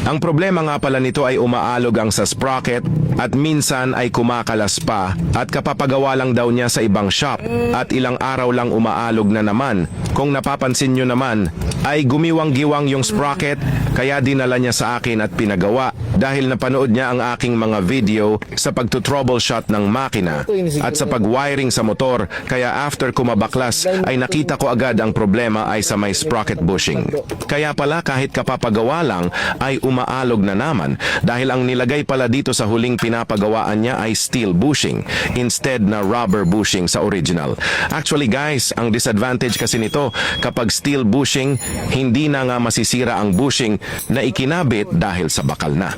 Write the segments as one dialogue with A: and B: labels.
A: Ang problema nga pala nito ay umaalog ang sa sprocket at minsan ay kumakalas pa at kapapagawa lang daw niya sa ibang shop at ilang araw lang umaalog na naman. Kung napapansin nyo naman ay gumiwang-giwang yung sprocket kaya dinala niya sa akin at pinagawa dahil napanood niya ang aking mga video sa pagtutroubleshot ng makina at sa pag-wiring sa motor kaya after kumabaklas ay nakita ko agad ang problema ay sa may sprocket bushing. Kaya pala kahit kapapagawa lang ay umaalog na naman dahil ang nilagay pala dito sa huling pinapagawaan niya ay steel bushing instead na rubber bushing sa original. Actually guys, ang disadvantage kasi nito kapag steel bushing, hindi na nga masisira ang bushing na ikinabit dahil sa bakal na.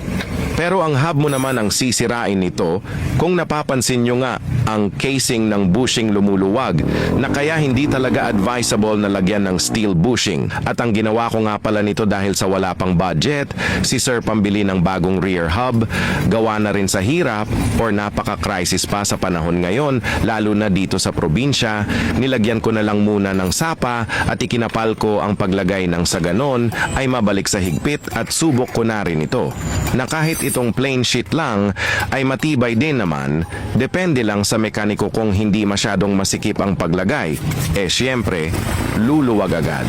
A: Pero ang hub mo naman ang sisirain nito kung napapansin nyo nga ang casing ng bushing lumuluwag na kaya hindi talaga advisable na lagyan ng steel bushing. At ang ginawa ko nga pala nito dahil sa wala pang budget, si Sir pambili ng bagong rear hub, gawa na rin sa hirap or napaka-crisis pa sa panahon ngayon, lalo na dito sa probinsya, nilagyan ko na lang muna ng sapa at ikinapal ko ang paglagay ng sa ganon ay mabalik sa higpit at subok ko na rin ito. Na kahit itong plain sheet lang ay matibay din naman, depende lang sa mekaniko kung hindi masyadong masikip ang paglagay. Syempre, luluwag agad.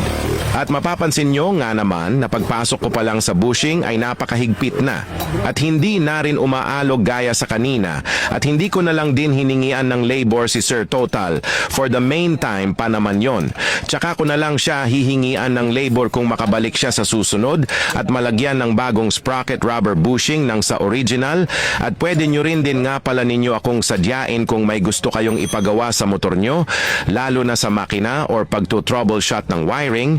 A: At mapapansin nyo nga naman na pagpasok ko pa lang sa bushing ay napakahigpit na at hindi na rin umaalog gaya sa kanina at hindi ko na lang din hiningian ng labor si Sir Total for the main time pa naman yon. Tsaka ko na lang siya hihingian ng labor kung makabalik siya sa susunod at malagyan ng bagong sprocket rubber bushing ng sa original at pwede nyo rin din nga pala ninyo akong sadyain kung may gusto kayong ipagawa sa motor nyo lalo na sa makina or pagto-troubleshot ng wiring.